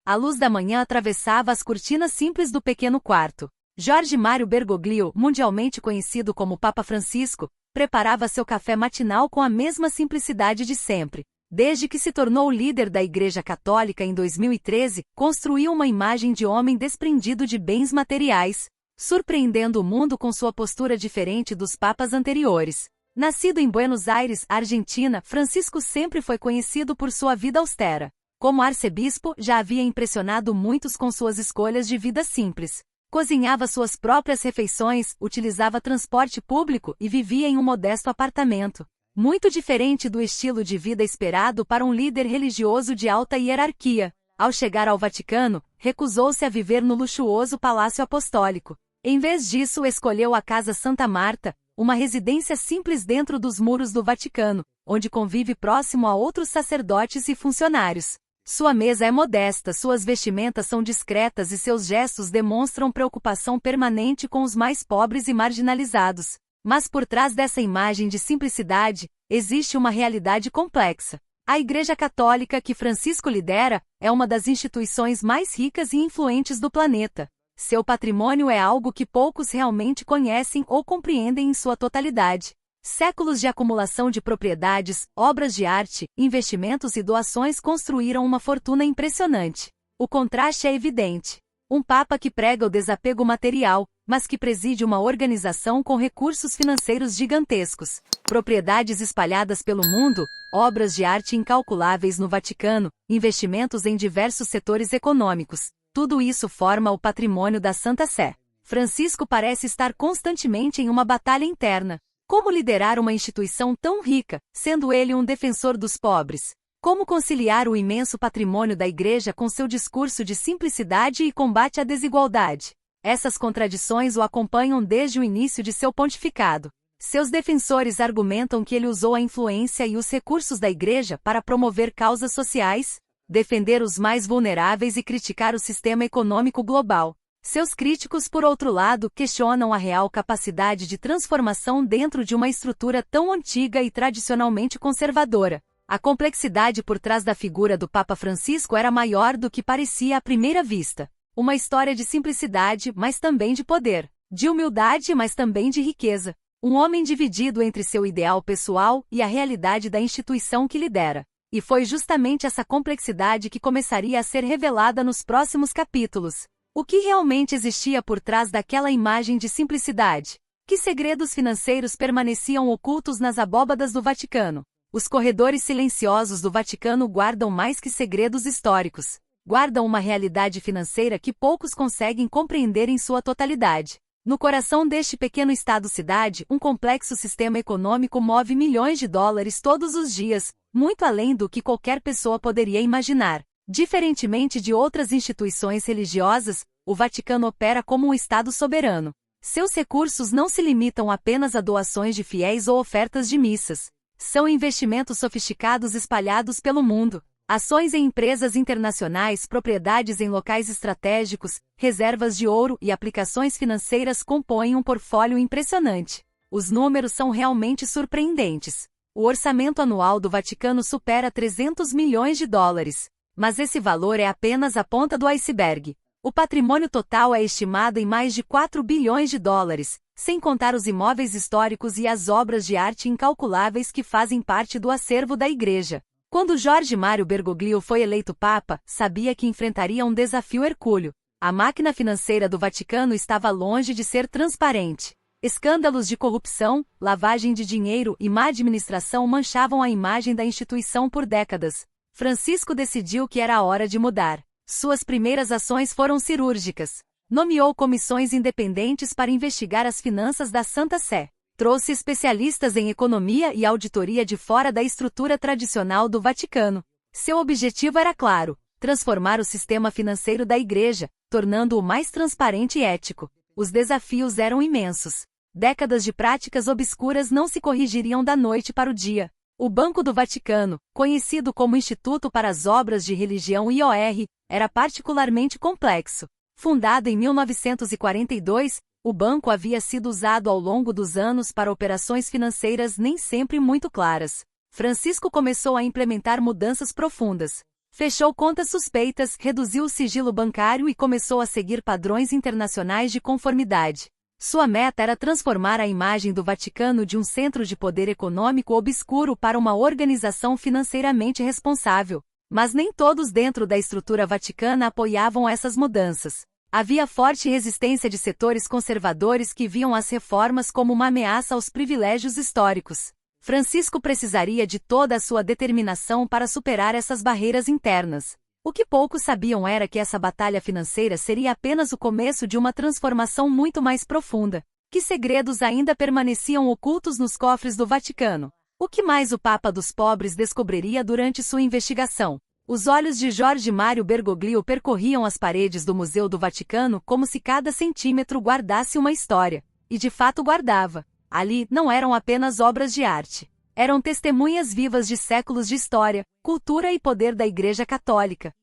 A luz da manhã atravessava as cortinas simples do pequeno quarto. Jorge Mário Bergoglio, mundialmente conhecido como Papa Francisco, preparava seu café matinal com a mesma simplicidade de sempre. Desde que se tornou líder da Igreja Católica em 2013, construiu uma imagem de homem desprendido de bens materiais, surpreendendo o mundo com sua postura diferente dos papas anteriores. Nascido em Buenos Aires, Argentina, Francisco sempre foi conhecido por sua vida austera. Como arcebispo, já havia impressionado muitos com suas escolhas de vida simples. Cozinhava suas próprias refeições, utilizava transporte público e vivia em um modesto apartamento. Muito diferente do estilo de vida esperado para um líder religioso de alta hierarquia. Ao chegar ao Vaticano, recusou-se a viver no luxuoso Palácio Apostólico. Em vez disso, escolheu a Casa Santa Marta, uma residência simples dentro dos muros do Vaticano, onde convive próximo a outros sacerdotes e funcionários. Sua mesa é modesta, suas vestimentas são discretas e seus gestos demonstram preocupação permanente com os mais pobres e marginalizados. Mas por trás dessa imagem de simplicidade, existe uma realidade complexa. A Igreja Católica que Francisco lidera é uma das instituições mais ricas e influentes do planeta. Seu patrimônio é algo que poucos realmente conhecem ou compreendem em sua totalidade. Séculos de acumulação de propriedades, obras de arte, investimentos e doações construíram uma fortuna impressionante. O contraste é evidente. Um papa que prega o desapego material, mas que preside uma organização com recursos financeiros gigantescos, propriedades espalhadas pelo mundo, obras de arte incalculáveis no Vaticano, investimentos em diversos setores econômicos. Tudo isso forma o patrimônio da Santa Sé. Francisco parece estar constantemente em uma batalha interna. Como liderar uma instituição tão rica, sendo ele um defensor dos pobres? Como conciliar o imenso patrimônio da Igreja com seu discurso de simplicidade e combate à desigualdade? Essas contradições o acompanham desde o início de seu pontificado. Seus defensores argumentam que ele usou a influência e os recursos da Igreja para promover causas sociais, defender os mais vulneráveis e criticar o sistema econômico global. Seus críticos, por outro lado, questionam a real capacidade de transformação dentro de uma estrutura tão antiga e tradicionalmente conservadora. A complexidade por trás da figura do Papa Francisco era maior do que parecia à primeira vista. Uma história de simplicidade, mas também de poder. De humildade, mas também de riqueza. Um homem dividido entre seu ideal pessoal e a realidade da instituição que lidera. E foi justamente essa complexidade que começaria a ser revelada nos próximos capítulos. O que realmente existia por trás daquela imagem de simplicidade? Que segredos financeiros permaneciam ocultos nas abóbadas do Vaticano? Os corredores silenciosos do Vaticano guardam mais que segredos históricos. Guardam uma realidade financeira que poucos conseguem compreender em sua totalidade. No coração deste pequeno estado-cidade, um complexo sistema econômico move milhões de dólares todos os dias, muito além do que qualquer pessoa poderia imaginar. Diferentemente de outras instituições religiosas, o Vaticano opera como um Estado soberano. Seus recursos não se limitam apenas a doações de fiéis ou ofertas de missas. São investimentos sofisticados espalhados pelo mundo. Ações em empresas internacionais, propriedades em locais estratégicos, reservas de ouro e aplicações financeiras compõem um portfólio impressionante. Os números são realmente surpreendentes. O orçamento anual do Vaticano supera 300 milhões de dólares. Mas esse valor é apenas a ponta do iceberg. O patrimônio total é estimado em mais de 4 bilhões de dólares, sem contar os imóveis históricos e as obras de arte incalculáveis que fazem parte do acervo da Igreja. Quando Jorge Mário Bergoglio foi eleito Papa, sabia que enfrentaria um desafio hercúleo. A máquina financeira do Vaticano estava longe de ser transparente. Escândalos de corrupção, lavagem de dinheiro e má administração manchavam a imagem da instituição por décadas. Francisco decidiu que era a hora de mudar. Suas primeiras ações foram cirúrgicas. Nomeou comissões independentes para investigar as finanças da Santa Sé. Trouxe especialistas em economia e auditoria de fora da estrutura tradicional do Vaticano. Seu objetivo era claro: transformar o sistema financeiro da Igreja, tornando-o mais transparente e ético. Os desafios eram imensos. Décadas de práticas obscuras não se corrigiriam da noite para o dia. O Banco do Vaticano, conhecido como Instituto para as Obras de Religião IOR, era particularmente complexo. Fundado em 1942, o banco havia sido usado ao longo dos anos para operações financeiras nem sempre muito claras. Francisco começou a implementar mudanças profundas. Fechou contas suspeitas, reduziu o sigilo bancário e começou a seguir padrões internacionais de conformidade. Sua meta era transformar a imagem do Vaticano de um centro de poder econômico obscuro para uma organização financeiramente responsável. Mas nem todos dentro da estrutura vaticana apoiavam essas mudanças. Havia forte resistência de setores conservadores que viam as reformas como uma ameaça aos privilégios históricos. Francisco precisaria de toda a sua determinação para superar essas barreiras internas. O que poucos sabiam era que essa batalha financeira seria apenas o começo de uma transformação muito mais profunda. Que segredos ainda permaneciam ocultos nos cofres do Vaticano? O que mais o Papa dos Pobres descobriria durante sua investigação? Os olhos de Jorge Mário Bergoglio percorriam as paredes do Museu do Vaticano como se cada centímetro guardasse uma história. E de fato guardava. Ali não eram apenas obras de arte. Eram testemunhas vivas de séculos de história, cultura e poder da Igreja Católica.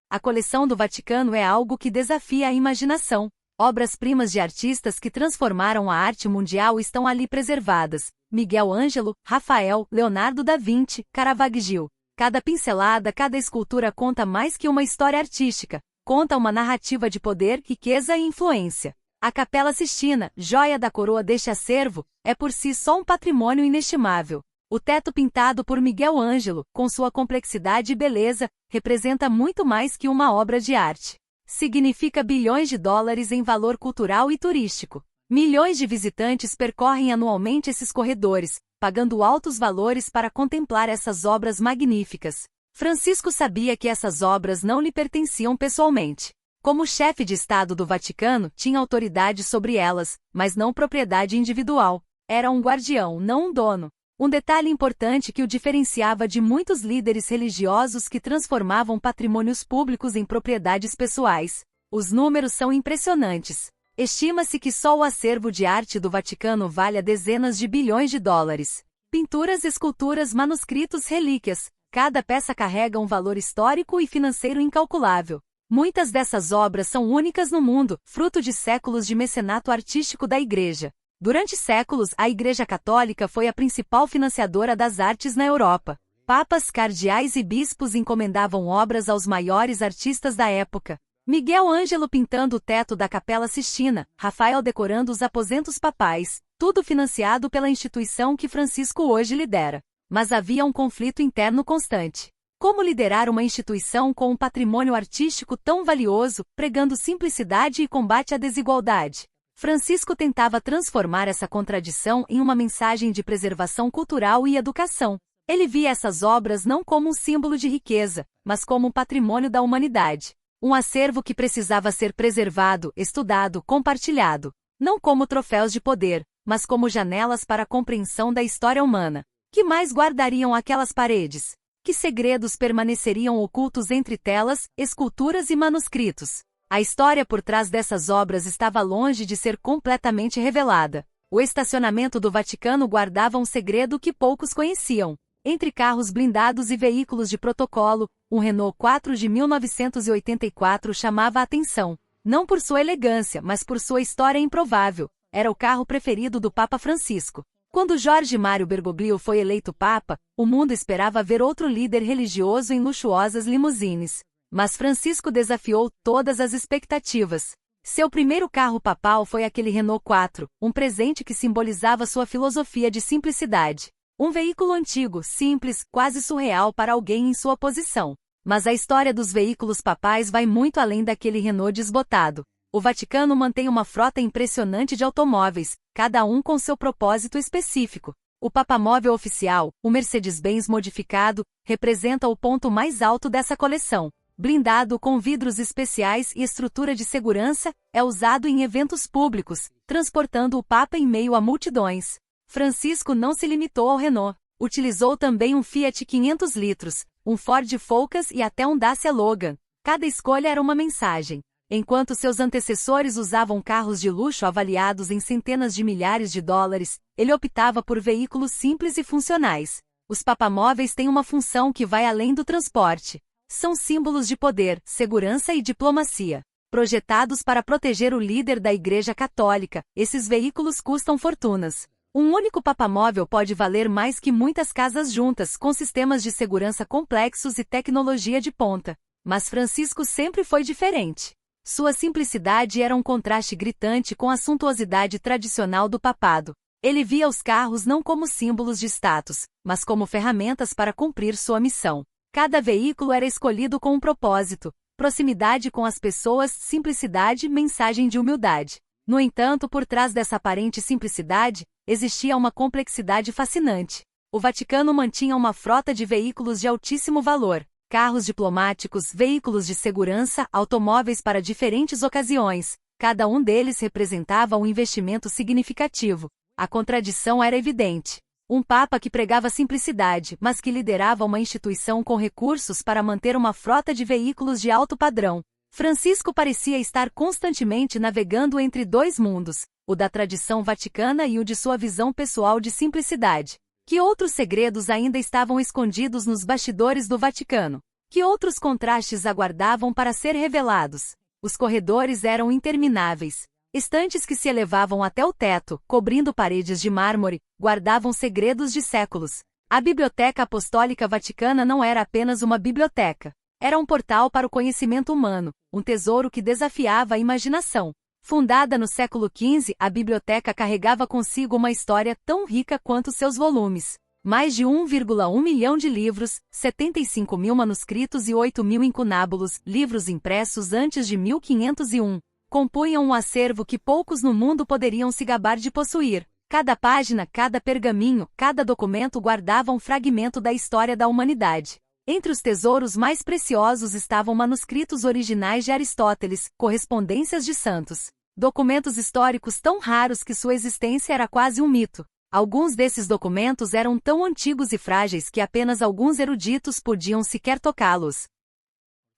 A coleção do Vaticano é algo que desafia a imaginação. Obras-primas de artistas que transformaram a arte mundial estão ali preservadas. Miguel Ângelo, Rafael, Leonardo da Vinci, Caravaggio. Cada pincelada, cada escultura conta mais que uma história artística. Conta uma narrativa de poder, riqueza e influência. A Capela Sistina, joia da coroa deste acervo, é por si só um patrimônio inestimável. O teto pintado por Miguel Ângelo, com sua complexidade e beleza, representa muito mais que uma obra de arte. Significa bilhões de dólares em valor cultural e turístico. Milhões de visitantes percorrem anualmente esses corredores, pagando altos valores para contemplar essas obras magníficas. Francisco sabia que essas obras não lhe pertenciam pessoalmente. Como chefe de Estado do Vaticano, tinha autoridade sobre elas, mas não propriedade individual. Era um guardião, não um dono. Um detalhe importante que o diferenciava de muitos líderes religiosos que transformavam patrimônios públicos em propriedades pessoais. Os números são impressionantes. Estima-se que só o acervo de arte do Vaticano valha dezenas de bilhões de dólares. Pinturas, esculturas, manuscritos, relíquias. Cada peça carrega um valor histórico e financeiro incalculável. Muitas dessas obras são únicas no mundo, fruto de séculos de mecenato artístico da Igreja. Durante séculos, a Igreja Católica foi a principal financiadora das artes na Europa. Papas, cardeais e bispos encomendavam obras aos maiores artistas da época. Miguel Ângelo pintando o teto da Capela Sistina, Rafael decorando os aposentos papais, tudo financiado pela instituição que Francisco hoje lidera. Mas havia um conflito interno constante. Como liderar uma instituição com um patrimônio artístico tão valioso, pregando simplicidade e combate à desigualdade? Francisco tentava transformar essa contradição em uma mensagem de preservação cultural e educação. Ele via essas obras não como um símbolo de riqueza, mas como um patrimônio da humanidade. Um acervo que precisava ser preservado, estudado, compartilhado. Não como troféus de poder, mas como janelas para a compreensão da história humana. Que mais guardariam aquelas paredes? Que segredos permaneceriam ocultos entre telas, esculturas e manuscritos? A história por trás dessas obras estava longe de ser completamente revelada. O estacionamento do Vaticano guardava um segredo que poucos conheciam. Entre carros blindados e veículos de protocolo, um Renault 4 de 1984 chamava a atenção. Não por sua elegância, mas por sua história improvável. Era o carro preferido do Papa Francisco. Quando Jorge Mário Bergoglio foi eleito Papa, o mundo esperava ver outro líder religioso em luxuosas limusines. Mas Francisco desafiou todas as expectativas. Seu primeiro carro papal foi aquele Renault 4, um presente que simbolizava sua filosofia de simplicidade. Um veículo antigo, simples, quase surreal para alguém em sua posição. Mas a história dos veículos papais vai muito além daquele Renault desbotado. O Vaticano mantém uma frota impressionante de automóveis, cada um com seu propósito específico. O papamóvel oficial, o Mercedes-Benz modificado, representa o ponto mais alto dessa coleção. Blindado com vidros especiais e estrutura de segurança, é usado em eventos públicos, transportando o Papa em meio a multidões. Francisco não se limitou ao Renault. Utilizou também um Fiat 500 litros, um Ford Focus e até um Dacia Logan. Cada escolha era uma mensagem. Enquanto seus antecessores usavam carros de luxo avaliados em centenas de milhares de dólares, ele optava por veículos simples e funcionais. Os papamóveis têm uma função que vai além do transporte. São símbolos de poder, segurança e diplomacia. Projetados para proteger o líder da Igreja Católica, esses veículos custam fortunas. Um único papamóvel pode valer mais que muitas casas juntas, com sistemas de segurança complexos e tecnologia de ponta. Mas Francisco sempre foi diferente. Sua simplicidade era um contraste gritante com a suntuosidade tradicional do papado. Ele via os carros não como símbolos de status, mas como ferramentas para cumprir sua missão. Cada veículo era escolhido com um propósito: proximidade com as pessoas, simplicidade, mensagem de humildade. No entanto, por trás dessa aparente simplicidade, existia uma complexidade fascinante. O Vaticano mantinha uma frota de veículos de altíssimo valor: carros diplomáticos, veículos de segurança, automóveis para diferentes ocasiões. Cada um deles representava um investimento significativo. A contradição era evidente. Um papa que pregava simplicidade, mas que liderava uma instituição com recursos para manter uma frota de veículos de alto padrão. Francisco parecia estar constantemente navegando entre dois mundos, o da tradição vaticana e o de sua visão pessoal de simplicidade. Que outros segredos ainda estavam escondidos nos bastidores do Vaticano? Que outros contrastes aguardavam para ser revelados? Os corredores eram intermináveis. Estantes que se elevavam até o teto, cobrindo paredes de mármore, guardavam segredos de séculos. A Biblioteca Apostólica Vaticana não era apenas uma biblioteca. Era um portal para o conhecimento humano, um tesouro que desafiava a imaginação. Fundada no século XV, a biblioteca carregava consigo uma história tão rica quanto seus volumes. Mais de 1,1 milhão de livros, 75 mil manuscritos e 8 mil incunábulos, livros impressos antes de 1501. Compunham um acervo que poucos no mundo poderiam se gabar de possuir. Cada página, cada pergaminho, cada documento guardava um fragmento da história da humanidade. Entre os tesouros mais preciosos estavam manuscritos originais de Aristóteles, correspondências de santos, documentos históricos tão raros que sua existência era quase um mito. Alguns desses documentos eram tão antigos e frágeis que apenas alguns eruditos podiam sequer tocá-los.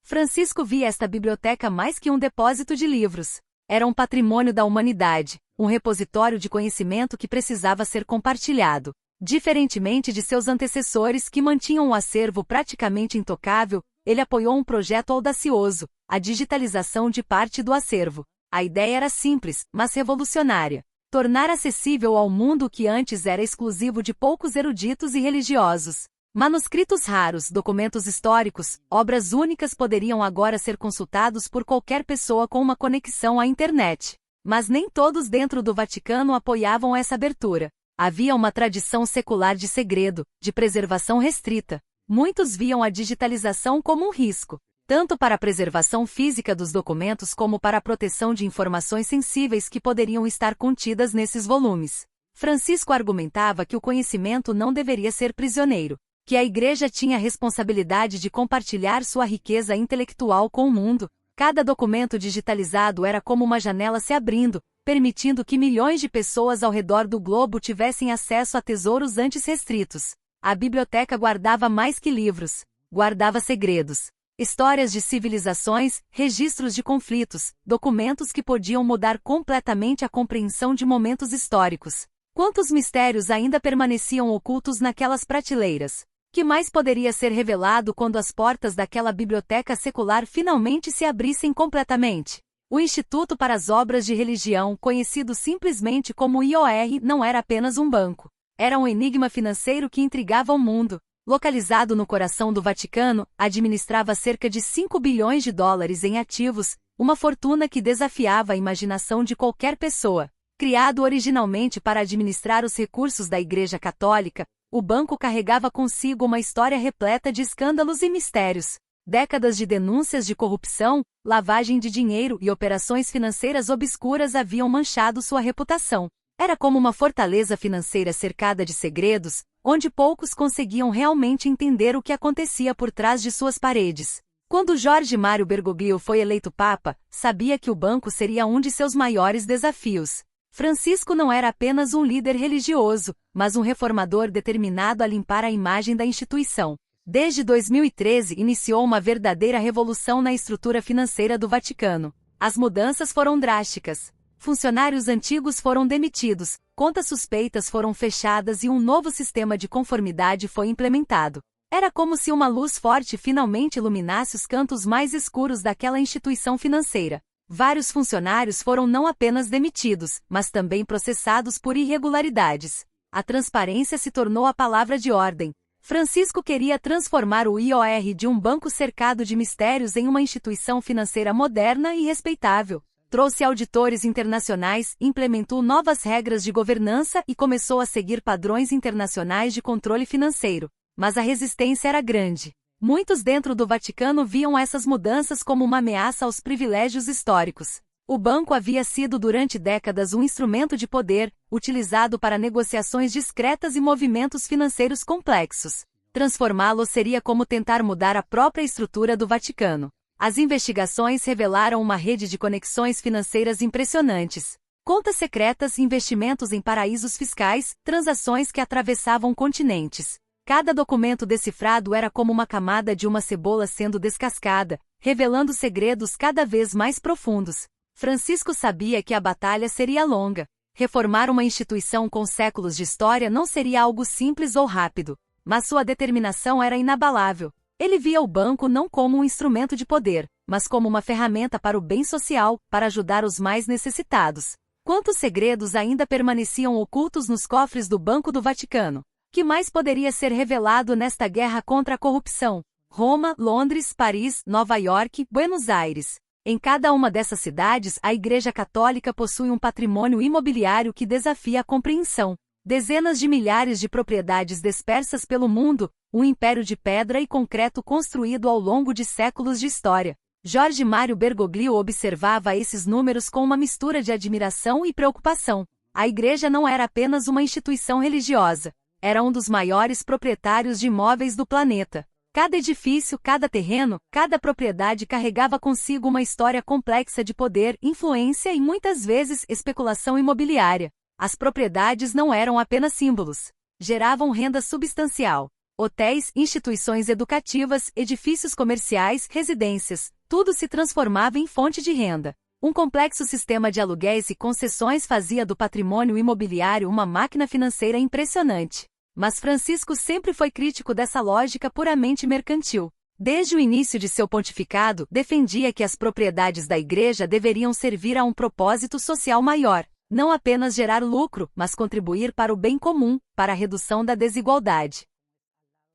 Francisco via esta biblioteca mais que um depósito de livros. Era um patrimônio da humanidade, um repositório de conhecimento que precisava ser compartilhado. Diferentemente de seus antecessores que mantinham um acervo praticamente intocável, ele apoiou um projeto audacioso: a digitalização de parte do acervo. A ideia era simples, mas revolucionária: tornar acessível ao mundo o que antes era exclusivo de poucos eruditos e religiosos. Manuscritos raros, documentos históricos, obras únicas poderiam agora ser consultados por qualquer pessoa com uma conexão à internet. Mas nem todos dentro do Vaticano apoiavam essa abertura. Havia uma tradição secular de segredo, de preservação restrita. Muitos viam a digitalização como um risco, tanto para a preservação física dos documentos como para a proteção de informações sensíveis que poderiam estar contidas nesses volumes. Francisco argumentava que o conhecimento não deveria ser prisioneiro, que a Igreja tinha a responsabilidade de compartilhar sua riqueza intelectual com o mundo. Cada documento digitalizado era como uma janela se abrindo, permitindo que milhões de pessoas ao redor do globo tivessem acesso a tesouros antes restritos. A biblioteca guardava mais que livros, guardava segredos, histórias de civilizações, registros de conflitos, documentos que podiam mudar completamente a compreensão de momentos históricos. Quantos mistérios ainda permaneciam ocultos naquelas prateleiras? Que mais poderia ser revelado quando as portas daquela biblioteca secular finalmente se abrissem completamente? O Instituto para as Obras de Religião, conhecido simplesmente como IOR, não era apenas um banco. Era um enigma financeiro que intrigava o mundo. Localizado no coração do Vaticano, administrava cerca de 5 bilhões de dólares em ativos, uma fortuna que desafiava a imaginação de qualquer pessoa. Criado originalmente para administrar os recursos da Igreja Católica, o banco carregava consigo uma história repleta de escândalos e mistérios. Décadas de denúncias de corrupção, lavagem de dinheiro e operações financeiras obscuras haviam manchado sua reputação. Era como uma fortaleza financeira cercada de segredos, onde poucos conseguiam realmente entender o que acontecia por trás de suas paredes. Quando Jorge Mário Bergoglio foi eleito Papa, sabia que o banco seria um de seus maiores desafios. Francisco não era apenas um líder religioso, mas um reformador determinado a limpar a imagem da instituição. Desde 2013 iniciou uma verdadeira revolução na estrutura financeira do Vaticano. As mudanças foram drásticas. Funcionários antigos foram demitidos, contas suspeitas foram fechadas e um novo sistema de conformidade foi implementado. Era como se uma luz forte finalmente iluminasse os cantos mais escuros daquela instituição financeira. Vários funcionários foram não apenas demitidos, mas também processados por irregularidades. A transparência se tornou a palavra de ordem. Francisco queria transformar o IOR de um banco cercado de mistérios em uma instituição financeira moderna e respeitável. Trouxe auditores internacionais, implementou novas regras de governança e começou a seguir padrões internacionais de controle financeiro. Mas a resistência era grande. Muitos dentro do Vaticano viam essas mudanças como uma ameaça aos privilégios históricos. O banco havia sido durante décadas um instrumento de poder, utilizado para negociações discretas e movimentos financeiros complexos. Transformá-lo seria como tentar mudar a própria estrutura do Vaticano. As investigações revelaram uma rede de conexões financeiras impressionantes. Contas secretas, investimentos em paraísos fiscais, transações que atravessavam continentes. Cada documento decifrado era como uma camada de uma cebola sendo descascada, revelando segredos cada vez mais profundos. Francisco sabia que a batalha seria longa. Reformar uma instituição com séculos de história não seria algo simples ou rápido, mas sua determinação era inabalável. Ele via o banco não como um instrumento de poder, mas como uma ferramenta para o bem social, para ajudar os mais necessitados. Quantos segredos ainda permaneciam ocultos nos cofres do Banco do Vaticano? Que mais poderia ser revelado nesta guerra contra a corrupção? Roma, Londres, Paris, Nova York, Buenos Aires. Em cada uma dessas cidades, a Igreja Católica possui um patrimônio imobiliário que desafia a compreensão. Dezenas de milhares de propriedades dispersas pelo mundo, um império de pedra e concreto construído ao longo de séculos de história. Jorge Mário Bergoglio observava esses números com uma mistura de admiração e preocupação. A Igreja não era apenas uma instituição religiosa. Era um dos maiores proprietários de imóveis do planeta. Cada edifício, cada terreno, cada propriedade carregava consigo uma história complexa de poder, influência e muitas vezes especulação imobiliária. As propriedades não eram apenas símbolos. Geravam renda substancial. Hotéis, instituições educativas, edifícios comerciais, residências, tudo se transformava em fonte de renda. Um complexo sistema de aluguéis e concessões fazia do patrimônio imobiliário uma máquina financeira impressionante. Mas Francisco sempre foi crítico dessa lógica puramente mercantil. Desde o início de seu pontificado, defendia que as propriedades da Igreja deveriam servir a um propósito social maior, não apenas gerar lucro, mas contribuir para o bem comum, para a redução da desigualdade.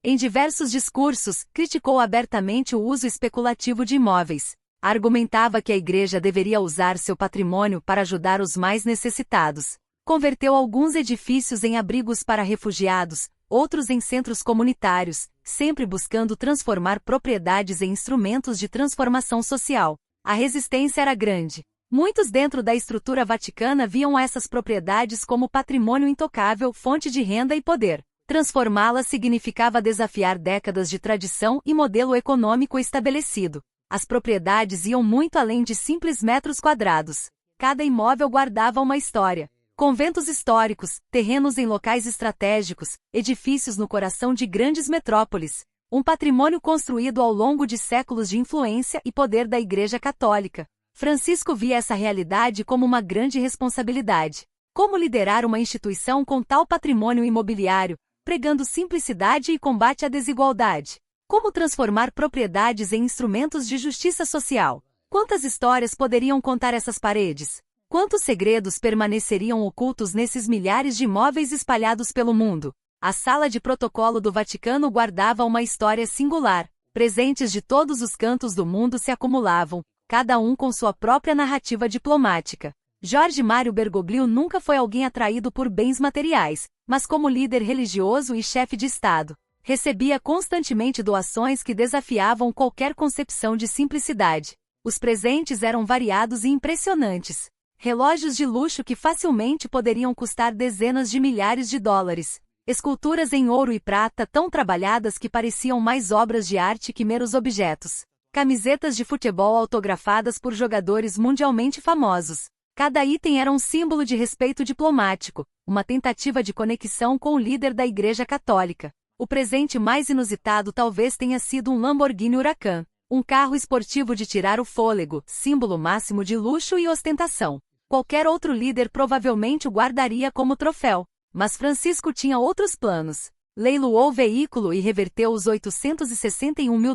Em diversos discursos, criticou abertamente o uso especulativo de imóveis. Argumentava que a Igreja deveria usar seu patrimônio para ajudar os mais necessitados. Converteu alguns edifícios em abrigos para refugiados, outros em centros comunitários, sempre buscando transformar propriedades em instrumentos de transformação social. A resistência era grande. Muitos dentro da estrutura vaticana viam essas propriedades como patrimônio intocável, fonte de renda e poder. Transformá-las significava desafiar décadas de tradição e modelo econômico estabelecido. As propriedades iam muito além de simples metros quadrados. Cada imóvel guardava uma história. Conventos históricos, terrenos em locais estratégicos, edifícios no coração de grandes metrópoles. Um patrimônio construído ao longo de séculos de influência e poder da Igreja Católica. Francisco via essa realidade como uma grande responsabilidade. Como liderar uma instituição com tal patrimônio imobiliário, pregando simplicidade e combate à desigualdade? Como transformar propriedades em instrumentos de justiça social? Quantas histórias poderiam contar essas paredes? Quantos segredos permaneceriam ocultos nesses milhares de imóveis espalhados pelo mundo? A sala de protocolo do Vaticano guardava uma história singular. Presentes de todos os cantos do mundo se acumulavam, cada um com sua própria narrativa diplomática. Jorge Mário Bergoglio nunca foi alguém atraído por bens materiais, mas como líder religioso e chefe de Estado, recebia constantemente doações que desafiavam qualquer concepção de simplicidade. Os presentes eram variados e impressionantes. Relógios de luxo que facilmente poderiam custar dezenas de milhares de dólares. Esculturas em ouro e prata tão trabalhadas que pareciam mais obras de arte que meros objetos. Camisetas de futebol autografadas por jogadores mundialmente famosos. Cada item era um símbolo de respeito diplomático, uma tentativa de conexão com o líder da Igreja Católica. O presente mais inusitado talvez tenha sido um Lamborghini Huracan, um carro esportivo de tirar o fôlego, símbolo máximo de luxo e ostentação. Qualquer outro líder provavelmente o guardaria como troféu. Mas Francisco tinha outros planos. Leiloou o veículo e reverteu os $861 mil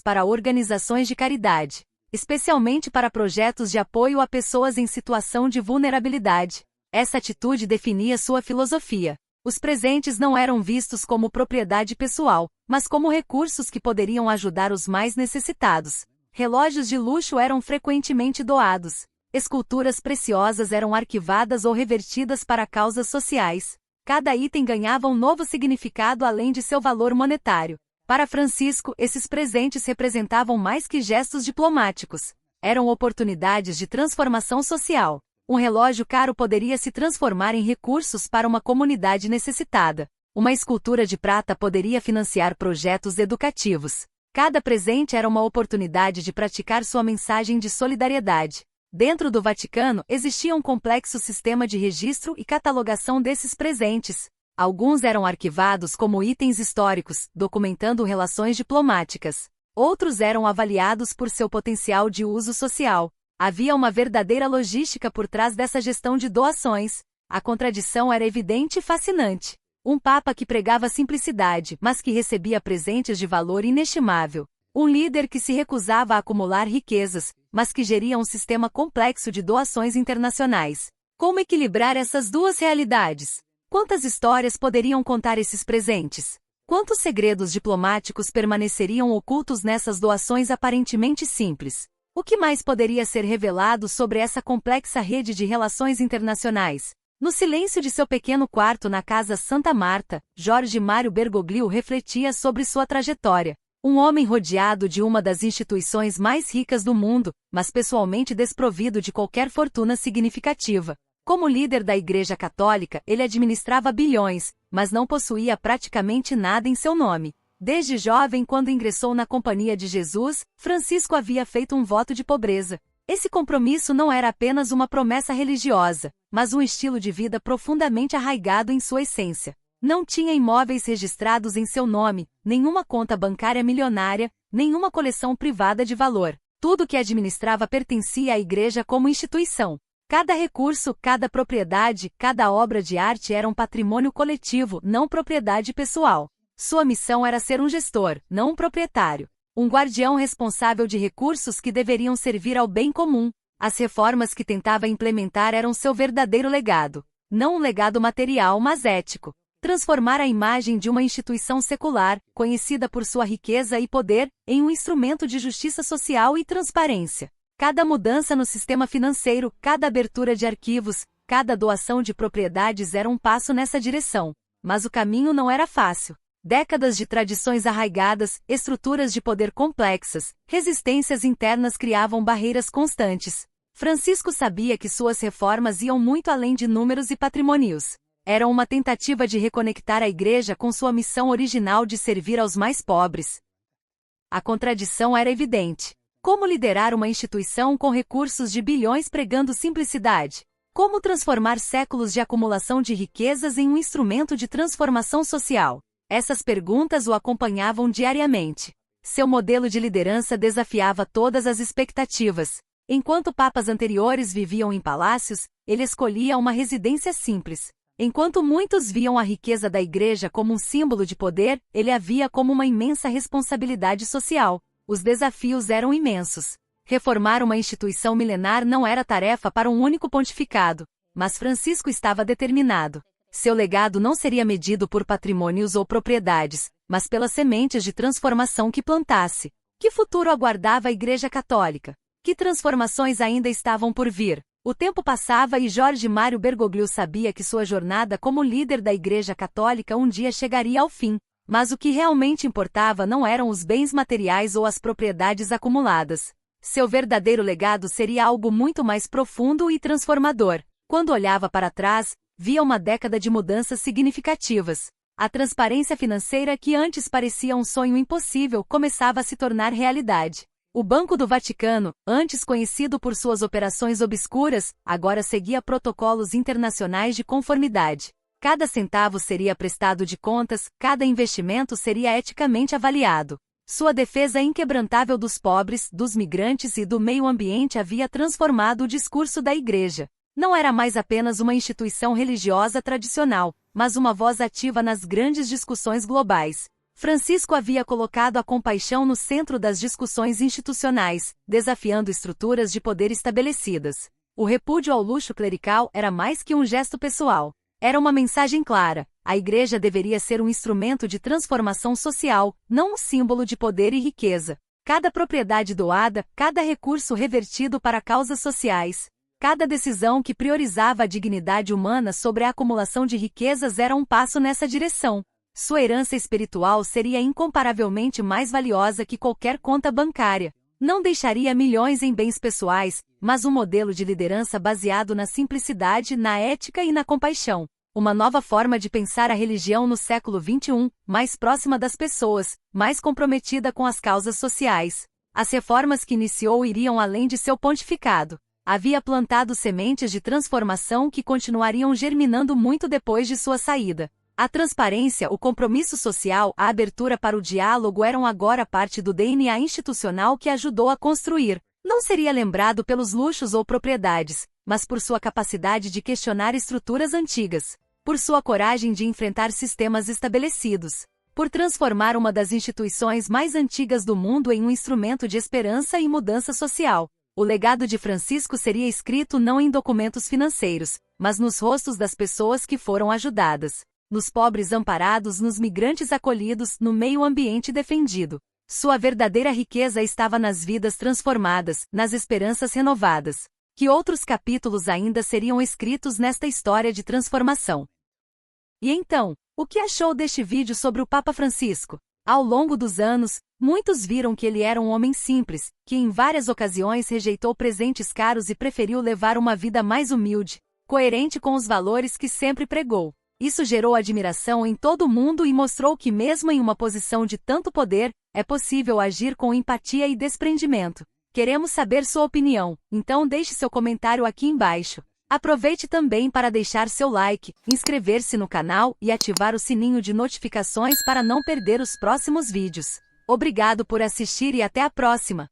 para organizações de caridade. especialmente para projetos de apoio a pessoas em situação de vulnerabilidade. Essa atitude definia sua filosofia. Os presentes não eram vistos como propriedade pessoal, mas como recursos que poderiam ajudar os mais necessitados. Relógios de luxo eram frequentemente doados. Esculturas preciosas eram arquivadas ou revertidas para causas sociais. Cada item ganhava um novo significado além de seu valor monetário. Para Francisco, esses presentes representavam mais que gestos diplomáticos. Eram oportunidades de transformação social. Um relógio caro poderia se transformar em recursos para uma comunidade necessitada. Uma escultura de prata poderia financiar projetos educativos. Cada presente era uma oportunidade de praticar sua mensagem de solidariedade. Dentro do Vaticano, existia um complexo sistema de registro e catalogação desses presentes. Alguns eram arquivados como itens históricos, documentando relações diplomáticas. Outros eram avaliados por seu potencial de uso social. Havia uma verdadeira logística por trás dessa gestão de doações. A contradição era evidente e fascinante. Um papa que pregava simplicidade, mas que recebia presentes de valor inestimável. Um líder que se recusava a acumular riquezas, mas que geria um sistema complexo de doações internacionais. Como equilibrar essas duas realidades? Quantas histórias poderiam contar esses presentes? Quantos segredos diplomáticos permaneceriam ocultos nessas doações aparentemente simples? O que mais poderia ser revelado sobre essa complexa rede de relações internacionais? No silêncio de seu pequeno quarto na Casa Santa Marta, Jorge Mário Bergoglio refletia sobre sua trajetória. Um homem rodeado de uma das instituições mais ricas do mundo, mas pessoalmente desprovido de qualquer fortuna significativa. Como líder da Igreja Católica, ele administrava bilhões, mas não possuía praticamente nada em seu nome. Desde jovem, quando ingressou na Companhia de Jesus, Francisco havia feito um voto de pobreza. Esse compromisso não era apenas uma promessa religiosa, mas um estilo de vida profundamente arraigado em sua essência. Não tinha imóveis registrados em seu nome, nenhuma conta bancária milionária, nenhuma coleção privada de valor. Tudo que administrava pertencia à Igreja como instituição. Cada recurso, cada propriedade, cada obra de arte era um patrimônio coletivo, não propriedade pessoal. Sua missão era ser um gestor, não um proprietário. Um guardião responsável de recursos que deveriam servir ao bem comum. As reformas que tentava implementar eram seu verdadeiro legado. Não um legado material, mas ético. Transformar a imagem de uma instituição secular, conhecida por sua riqueza e poder, em um instrumento de justiça social e transparência. Cada mudança no sistema financeiro, cada abertura de arquivos, cada doação de propriedades era um passo nessa direção. Mas o caminho não era fácil. Décadas de tradições arraigadas, estruturas de poder complexas, resistências internas criavam barreiras constantes. Francisco sabia que suas reformas iam muito além de números e patrimônios. Eram uma tentativa de reconectar a Igreja com sua missão original de servir aos mais pobres. A contradição era evidente. Como liderar uma instituição com recursos de bilhões pregando simplicidade? Como transformar séculos de acumulação de riquezas em um instrumento de transformação social? Essas perguntas o acompanhavam diariamente. Seu modelo de liderança desafiava todas as expectativas. Enquanto papas anteriores viviam em palácios, ele escolhia uma residência simples. Enquanto muitos viam a riqueza da Igreja como um símbolo de poder, ele a via como uma imensa responsabilidade social. Os desafios eram imensos. Reformar uma instituição milenar não era tarefa para um único pontificado, mas Francisco estava determinado. Seu legado não seria medido por patrimônios ou propriedades, mas pelas sementes de transformação que plantasse. Que futuro aguardava a Igreja Católica? Que transformações ainda estavam por vir? O tempo passava e Jorge Mário Bergoglio sabia que sua jornada como líder da Igreja Católica um dia chegaria ao fim. Mas o que realmente importava não eram os bens materiais ou as propriedades acumuladas. Seu verdadeiro legado seria algo muito mais profundo e transformador. Quando olhava para trás, via uma década de mudanças significativas. A transparência financeira que antes parecia um sonho impossível começava a se tornar realidade. O Banco do Vaticano, antes conhecido por suas operações obscuras, agora seguia protocolos internacionais de conformidade. Cada centavo seria prestado de contas, cada investimento seria eticamente avaliado. Sua defesa inquebrantável dos pobres, dos migrantes e do meio ambiente havia transformado o discurso da Igreja. Não era mais apenas uma instituição religiosa tradicional, mas uma voz ativa nas grandes discussões globais. Francisco havia colocado a compaixão no centro das discussões institucionais, desafiando estruturas de poder estabelecidas. O repúdio ao luxo clerical era mais que um gesto pessoal. Era uma mensagem clara: a Igreja deveria ser um instrumento de transformação social, não um símbolo de poder e riqueza. Cada propriedade doada, cada recurso revertido para causas sociais, cada decisão que priorizava a dignidade humana sobre a acumulação de riquezas era um passo nessa direção. Sua herança espiritual seria incomparavelmente mais valiosa que qualquer conta bancária. Não deixaria milhões em bens pessoais, mas um modelo de liderança baseado na simplicidade, na ética e na compaixão. Uma nova forma de pensar a religião no século XXI, mais próxima das pessoas, mais comprometida com as causas sociais. As reformas que iniciou iriam além de seu pontificado. Havia plantado sementes de transformação que continuariam germinando muito depois de sua saída. A transparência, o compromisso social, a abertura para o diálogo eram agora parte do DNA institucional que ajudou a construir. Não seria lembrado pelos luxos ou propriedades, mas por sua capacidade de questionar estruturas antigas, por sua coragem de enfrentar sistemas estabelecidos, por transformar uma das instituições mais antigas do mundo em um instrumento de esperança e mudança social. O legado de Francisco seria escrito não em documentos financeiros, mas nos rostos das pessoas que foram ajudadas, nos pobres amparados, nos migrantes acolhidos, no meio ambiente defendido. Sua verdadeira riqueza estava nas vidas transformadas, nas esperanças renovadas. Que outros capítulos ainda seriam escritos nesta história de transformação. E então, o que achou deste vídeo sobre o Papa Francisco? Ao longo dos anos, muitos viram que ele era um homem simples, que em várias ocasiões rejeitou presentes caros e preferiu levar uma vida mais humilde, coerente com os valores que sempre pregou. Isso gerou admiração em todo o mundo e mostrou que mesmo em uma posição de tanto poder, é possível agir com empatia e desprendimento. Queremos saber sua opinião, então deixe seu comentário aqui embaixo. Aproveite também para deixar seu like, inscrever-se no canal e ativar o sininho de notificações para não perder os próximos vídeos. Obrigado por assistir e até a próxima!